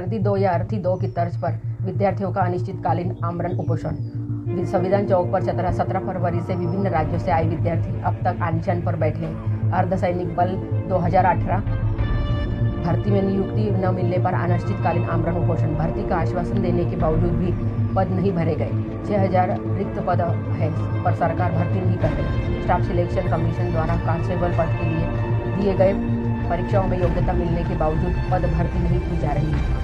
भर्ती 2 या अर्थी 2 की तर्ज पर विद्यार्थियों का अनिश्चितकालीन आमरण उपोषण। संविधान चौक पर 17 फरवरी से विभिन्न राज्यों से आए विद्यार्थी अब तक अनशन पर बैठे हैं। अर्धसैनिक बल 2018 भर्ती में नियुक्ति न मिलने पर अनिश्चितकालीन आमरण उपोषण। भर्ती का आश्वासन देने के बावजूद भी पद नहीं भरे गए। 6000 रिक्त पद है पर सरकार भर्ती नहीं कर रही। स्टाफ सिलेक्शन कमीशन द्वारा कांस्टेबल पद के लिए दिए गए परीक्षाओं में योग्यता मिलने के बावजूद पद भर्ती नहीं की जा रही है।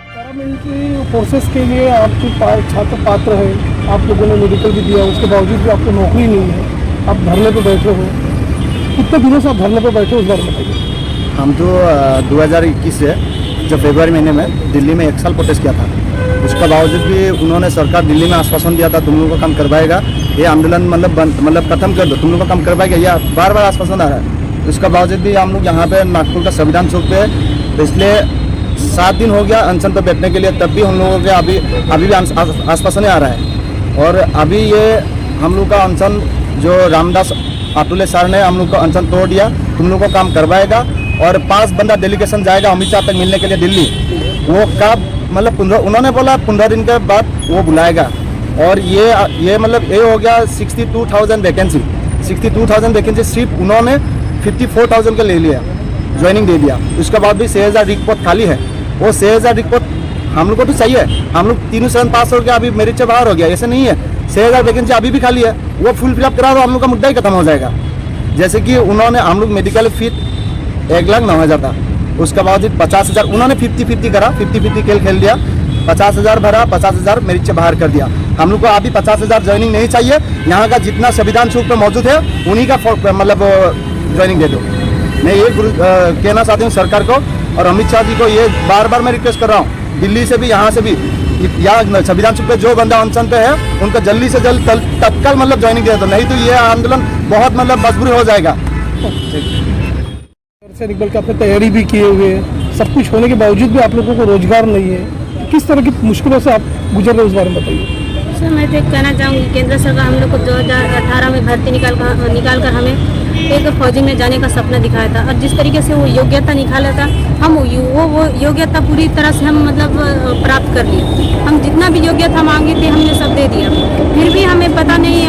पैरामिलिट्री फोर्सेस के लिए आपके छात्र पात्र है, आप लोगों ने मेडिकल भी दिया, उसके बावजूद भी आपको नौकरी नहीं है, आप धरने पे बैठे हो। कितने दिनों से आप धरने पे बैठे हो, उस बारे में बताइए। हम तो 2021 से जब फरवरी महीने में दिल्ली में 1 साल प्रोटेस्ट किया था, उसका बावजूद भी उन्होंने सरकार दिल्ली में आश्वासन दिया था तुम लोगों का काम करवाएगा, ये आंदोलन मतलब खत्म कर दो, तुम लोगों का काम करवाएगा, या बार बार आश्वासन आ रहा है। उसका बावजूद भी हम लोग यहाँ पे नागपुर का संविधान चौक पे पिछले 7 दिन हो गया अनशन पर बैठने के लिए, तब भी हम लोगों के अभी भी आश्वासन आ रहा है। और अभी ये हम लोग का अनशन जो रामदास अतुल्य सर ने हम लोग का अनशन तोड़ दिया, तुम लोग को काम करवाएगा, और 5 बंदा डेलीगेशन जाएगा अमित शाह तक मिलने के लिए दिल्ली। वो कब मतलब उन्होंने बोला 15 दिन के बाद वो बुलाएगा। और ये मतलब ये हो गया 62,000 वैकेंसी, 62,000 वैकेंसी सिर्फ उन्होंने 54,000 का ले लिया, ज्वाइनिंग दे दिया। उसके बाद भी 6,000 रिक्त पद खाली है। वो 6,000 रिक्त पद हम लोग को तो चाहिए, हम लोग 3 पास हो गया, अभी मेरिट से बाहर हो गया, ऐसे नहीं है। 6,000 वैकेंसी अभी भी खाली है, वो फुल फिलअप करा तो हम लोग का मुद्दा ही खत्म हो जाएगा। जैसे कि उन्होंने हम लोग मेडिकल फीस 1,09,000 था, उसके बाद 50,000 उन्होंने 50-50 करा, 50-50 खेल दिया, 50,000 भरा, 50,000 मेरिट से बाहर कर दिया। हम लोग को अभी 50,000 ज्वाइनिंग नहीं चाहिए। यहाँ का जितना संविधान चौक पे मौजूद है उन्हीं का मतलब ज्वाइनिंग दे दो। मैं ये कहना चाहती हूँ सरकार को और अमित शाह जी को, ये बार बार मैं रिक्वेस्ट कर रहा हूँ, दिल्ली से भी यहाँ से भी, यहाँ संविधान चौक पे जो बंदा अनशन पे है उनका जल्दी से जल्द तत्काल मतलब ज्वाइनिंग दे दो, नहीं तो ये आंदोलन बहुत मतलब मजबूरी हो जाएगा। सैनिक बल की आपने तैयारी भी किए हुए है, सब कुछ होने के बावजूद भी आप लोगों को रोजगार नहीं है, किस तरह की मुश्किलों से आप गुजर रहे, उस बारे में बताइए। सर मैं तो कहना चाहूँगी, केंद्र सरकार हम लोग को 2018 में भर्ती निकाल कर हमें एक फौजी में जाने का सपना दिखाया था, और जिस तरीके से वो योग्यता निकाला था, हम वो योग्यता पूरी तरह से हम मतलब प्राप्त कर लिए। हम जितना भी योग्यता मांगे थे हमने सब दे दिया, फिर भी हमें पता नहीं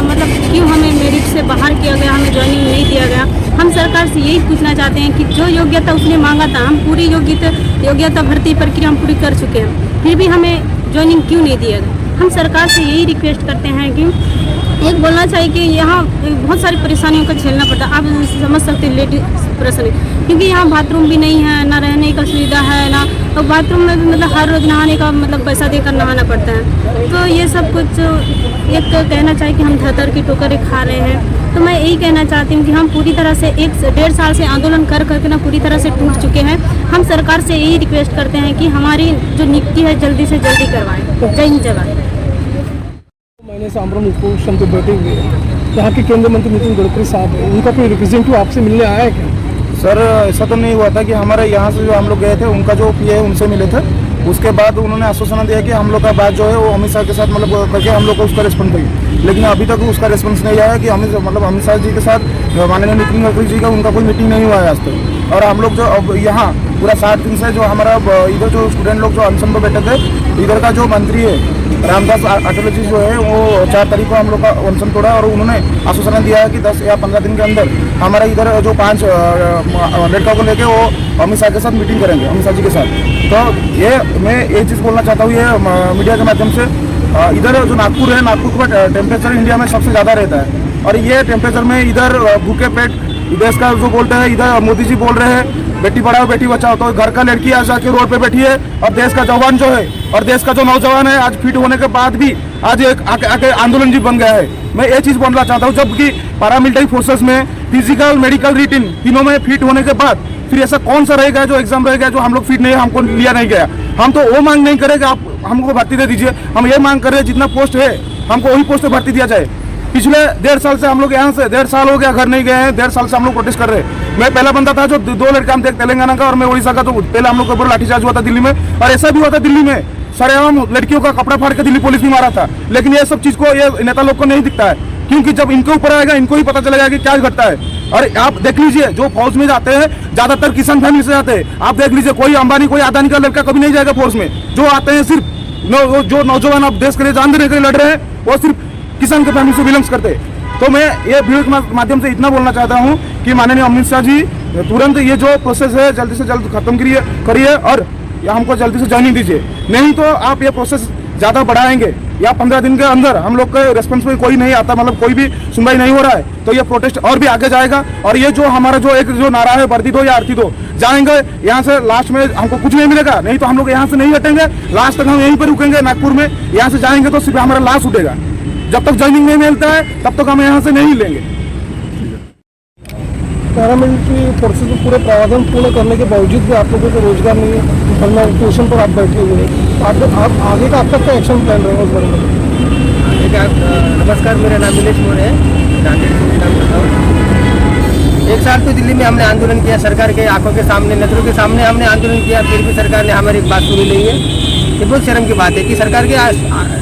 मतलब क्यों हमें मेरिट से बाहर किया गया, हमें ज्वाइनिंग नहीं दिया गया। हम सरकार से यही पूछना चाहते हैं कि जो योग्यता उसने मांगा था, हम पूरी योग्यता भर्ती प्रक्रिया हम पूरी कर चुके हैं, फिर भी हमें ज्वाइनिंग क्यों नहीं दिया गया। हम सरकार से यही रिक्वेस्ट करते हैं कि एक बोलना चाहिए कि यहाँ बहुत सारी परेशानियों का झेलना पड़ता है। आप समझ सकते हैं लेडीज परेशानी, क्योंकि यहाँ बाथरूम भी नहीं है, ना रहने का सुविधा है, ना और बाथरूम में भी मतलब हर रोज़ नहाने का मतलब पैसा देकर नहाना पड़ता है। तो ये सब कुछ एक कहना चाहिए कि हम धतर की टोकरें खा रहे हैं। तो मैं यही कहना चाहती हूँ कि हम पूरी तरह से 1-1.5 साल से आंदोलन करके ना पूरी तरह से टूट चुके हैं। हम सरकार से यही रिक्वेस्ट करते हैं कि हमारी जो नियुक्ति है जल्दी से जल्दी करवाएं। जय हिंद, जय भारत। महीने से आमरण उपोषण पे बैठे हुए हैं, यहाँ के केंद्रीय मंत्री नितिन गडकरी साहब हैं, उनका कोई रिप्रेजेंटेटिव आपसे मिलने आया है क्या? सर ऐसा तो नहीं हुआ था कि हमारे यहाँ से जो हम लोग गए थे उनका जो पीए है उनसे मिले थे, उसके बाद उन्होंने आश्वासन दिया कि हम लोग का बात जो है वो अमित शाह के साथ मतलब करके हम लोग को उसका रिस्पॉन्स देंगे, लेकिन अभी तक उसका रिस्पॉन्स नहीं आया कि अमित शाह जी के साथ माननीय नितिन गडकरी जी का उनका कोई मीटिंग नहीं हुआ है आज तक। और हम लोग जो अब यहाँ पूरा 60 दिन से जो हमारा इधर जो स्टूडेंट लोग जो अनशन पर बैठे थे, इधर का जो मंत्री है रामदास अतुल्य जी जो है वो 4 तारीख को हम लोग का अनशन तोड़ा, और उन्होंने आश्वासन दिया है कि 10 या 15 दिन के अंदर हमारा इधर जो 5 लड़कों को लेके वो अमित शाह के साथ मीटिंग करेंगे, अमित शाह जी के साथ। तो ये मैं ये चीज़ बोलना चाहता हूँ ये मीडिया के माध्यम से, इधर जो नागपुर है, नागपुर का टेम्परेचर इंडिया में सबसे ज़्यादा रहता है, और ये टेम्परेचर में इधर भूखे पेट देश का जो बोलते हैं, इधर मोदी जी बोल रहे हैं बेटी पढ़ाओ बेटी बचाओ, तो घर का लड़की आज आके रोड पे बैठी है, और देश का जवान जो है और देश का जो नौजवान है आज फिट होने के बाद भी आज एक आके आंदोलन जी बन गया है। मैं ये चीज़ बोलना चाहता हूँ, जबकि पैरामिलिट्री फोर्सेस में फिजिकल मेडिकल रिटिन तीनों में फिट होने के बाद फिर ऐसा कौन सा रहेगा जो एग्जाम रहेगा जो हम लोग फिट नहीं, हमको लिया नहीं गया। हम तो वो मांग नहीं करें कि आप हमको भर्ती दे दीजिए, हम ये मांग कर रहे हैं जितना पोस्ट है हमको वही पोस्ट पर भर्ती दिया जाए। पिछले 1.5 साल से हम लोग यहाँ से 1.5 साल हो गया घर नहीं गए हैं, 1.5 साल से हम लोग प्रोटेस्ट कर रहे हैं। मैं पहला बंदा था जो 2 लड़का हम थे तेलंगाना का और मैं उड़ीसा का, तो पहले हम लोग के ऊपर लाठीचार्ज हुआ था दिल्ली में, और ऐसा भी हुआ था दिल्ली में सरेआम लड़कियों का कपड़ा फाड़ के दिल्ली पुलिस ने मारा था, लेकिन ये सब चीज को ये नेता लोग को नहीं दिखता है, क्योंकि जब इनके ऊपर आएगा इनको ही पता चलेगा कि क्या घटता है। और आप देख लीजिए जो फौज में जाते हैं ज्यादातर किसान फैमिली से जाते हैं। आप देख लीजिए कोई अंबानी कोई अदानी का लड़का कभी नहीं जाएगा फौज में। जो आते हैं सिर्फ जो नौजवान आप देश के लिए जान देने के लिए लड़ रहे हैं वो सिर्फ किसान के फैमिली से बिलोंग्स करते हैं। तो मैं ये वीडियो के माध्यम से इतना बोलना चाहता हूँ कि माननीय अमित शाह जी तुरंत ये जो प्रोसेस है जल्दी से जल्द खत्म करिए और हमको जल्दी से ज्वाइनिंग दीजिए। नहीं तो आप ये प्रोसेस ज़्यादा बढ़ाएंगे या 15 दिन के अंदर हम लोग के रेस्पॉन्स में कोई नहीं आता, मतलब कोई भी सुनवाई नहीं हो रहा है, तो ये प्रोटेस्ट और भी आगे जाएगा। और ये जो हमारा जो नारा है वर्दी दो या अर्थी दो, जाएंगे यहाँ से लास्ट में हमको कुछ नहीं मिलेगा, नहीं तो हम लोग यहाँ से नहीं हटेंगे, लास्ट तक हम यहीं पर रुकेंगे नागपुर में। यहाँ से जाएंगे तो सिर्फ हमारा लाश उठेगा, जब तक ज्वाइनिंग नहीं मिलता है तब तक हम यहाँ से नहीं लेंगे। पैरामिलिट्री फोर्सेज में पूरे प्रावधान पूर्ण करने के बावजूद भी आप लोगों को रोजगार नहीं है, धरना पोजिशन पर आप बैठे हुए हैं, आप आगे का आपका क्या एक्शन प्लान रहेगा उस बारे में? नमस्कार, मेरा नाम नीलेश मोरे है, नांदेड़ से काम करता हूँ। 1 साल तो दिल्ली में हमने आंदोलन किया, सरकार के आंखों के सामने, नजरों के सामने हमने आंदोलन किया, फिर भी सरकार ने हमारी बात सुनी नहीं है। ये बहुत शर्म की बात है कि सरकार के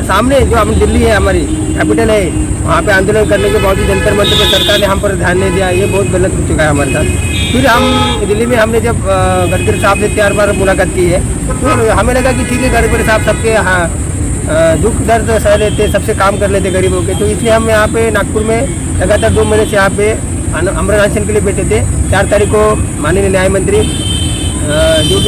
सामने जो हम दिल्ली है हमारी कैपिटल है, वहाँ पे आंदोलन करने के बावजूद जंतर मंतर पर सरकार ने हम पर ध्यान नहीं दिया। ये बहुत गलत हो चुका है हमारे साथ। फिर हम दिल्ली में हमने जब गडकरी साहब से 4 बार मुलाकात की है तो हमें लगा कि ठीक है, गडकरी साहब सबके दुख दर्द सह लेते, सबसे काम कर लेते गरीबों के, तो इसलिए हम यहाँ पे नागपुर में लगातार 2 महीने से यहाँ पे अमरण अनशन के लिए बैठे थे। 4 तारीख को माननीय न्याय मंत्री जो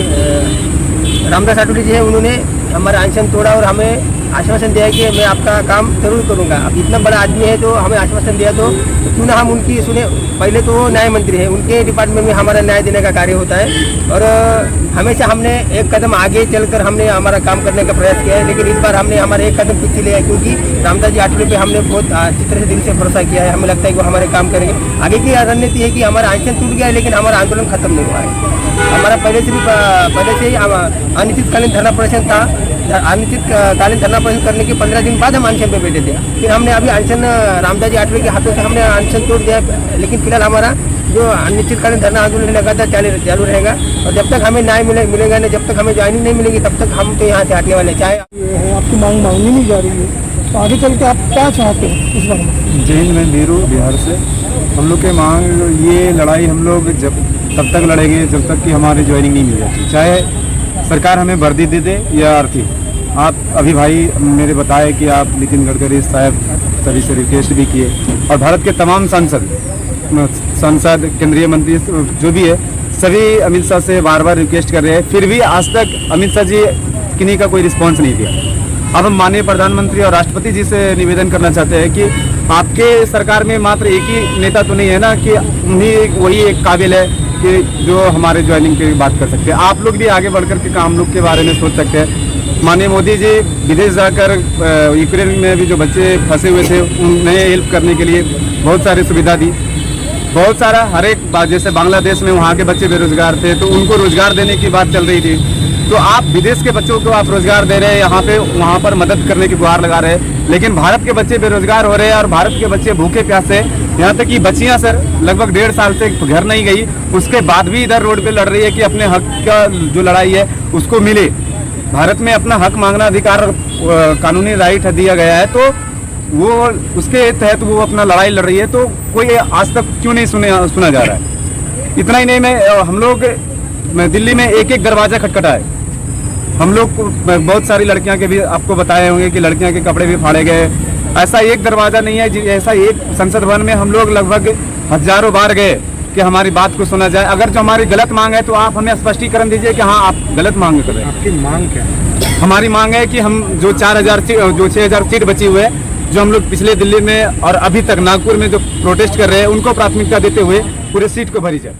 रामदास आठवले जी है, उन्होंने हमारा अनशन तोड़ा और हमें आश्वासन दिया कि मैं आपका काम जरूर करूंगा। अब इतना बड़ा आदमी है तो हमें आश्वासन दिया तो क्यों ना हम उनकी सुने। पहले तो वो न्याय मंत्री है, उनके डिपार्टमेंट में हमारा न्याय देने का कार्य होता है और हमेशा हमने एक कदम आगे चलकर हमने हमारा काम करने का प्रयास किया है। लेकिन इस बार हमने हमारा एक कदम पीछे लिया है, क्योंकि रामदास जी आठवले पे हमने बहुत अच्छी तरह से दिल से भरोसा किया है। हमें लगता है कि वो हमारे काम करेंगे। आगे की रणनीति है कि हमारा अनशन टूट गया है लेकिन हमारा आंदोलन खत्म नहीं हुआ है। हमारा पहले से ही अनिश्चितकालीन धरना प्रदर्शन था। अनिश्चितकालीन धरना प्रदर्शन करने के 15 दिन बाद हम अनशन पे बैठे थे। फिर हमने अभी अनशन रामदास जी आठवले के हाथों से हमने अनशन तोड़ दिया, लेकिन फिलहाल हमारा जो अनिश्चितकालीन धरना आंदोलन लगातार चालू रहेगा और जब तक हमें न्याय मिलेगा नहीं, जब तक हमें ज्वाइनिंग नहीं मिलेगी तब तक हम तो यहाँ से हटने वाले। चाहे आपकी मांग मांगनी नहीं जा रही है, तो आगे चल के आप क्या चाहते हैं इस बारे में? जय हिंद, मैं बीरू बिहार से। हम लोग के मांग ये लड़ाई हम लोग तब तक लड़ेंगे जब तक कि हमारी ज्वाइनिंग नहीं मिल जाती, चाहे सरकार हमें वर्दी दे दे या अर्थी। आप अभी भाई मेरे बताए कि आप नितिन गडकरी साहब सभी से रिक्वेस्ट भी किए और भारत के तमाम सांसद केंद्रीय मंत्री जो भी है सभी अमित शाह से बार बार रिक्वेस्ट कर रहे हैं, फिर भी आज तक अमित शाह जी किन्हीं का कोई रिस्पॉन्स नहीं दिया। अब हम माननीय प्रधानमंत्री और राष्ट्रपति जी से निवेदन करना चाहते हैं कि आपके सरकार में मात्र एक ही नेता तो नहीं है ना कि वही एक काबिल है कि जो हमारे ज्वाइनिंग की बात कर सकते हैं। आप लोग भी आगे बढ़कर के हम लोग के बारे में सोच सकते हैं। माननीय मोदी जी विदेश जाकर यूक्रेन में भी जो बच्चे फंसे हुए थे उन्हें हेल्प करने के लिए बहुत सारी सुविधा दी, बहुत सारा हर एक बात। जैसे बांग्लादेश में वहाँ के बच्चे बेरोजगार थे तो उनको रोजगार देने की बात चल रही थी, तो आप विदेश के बच्चों को आप रोजगार दे रहे हैं, यहाँ पे वहाँ पर मदद करने की गुहार लगा रहे हैं, लेकिन भारत के बच्चे बेरोजगार हो रहे हैं और भारत के बच्चे भूखे प्यासे, यहाँ तक कि बच्चियाँ सर लगभग 1.5 साल से घर नहीं गई, उसके बाद भी इधर रोड पे लड़ रही है कि अपने हक का जो लड़ाई है उसको मिले। भारत में अपना हक मांगना अधिकार कानूनी राइट दिया गया है, तो वो उसके तहत वो अपना लड़ाई लड़ रही है, तो कोई आज तक क्यों नहीं सुना जा रहा है। इतना ही नहीं, हम लोग दिल्ली में एक दरवाजा खटखटाए। हम लोग बहुत सारी लड़कियां के भी आपको बताए होंगे कि लड़कियां के कपड़े भी फाड़े गए। ऐसा एक दरवाजा नहीं है, ऐसा एक संसद भवन में हम लोग लगभग हजारों बार गए कि हमारी बात को सुना जाए। अगर जो हमारी गलत मांग है तो आप हमें स्पष्टीकरण दीजिए कि हाँ आप गलत मांग कर रहे हैं। आपकी मांग क्या है? हमारी मांग है कि हम जो 6,000 सीट बची हुई है, जो हम लोग पिछले दिल्ली में और अभी तक नागपुर में जो प्रोटेस्ट कर रहे हैं, उनको प्राथमिकता देते हुए पूरे सीट को भरी जाए।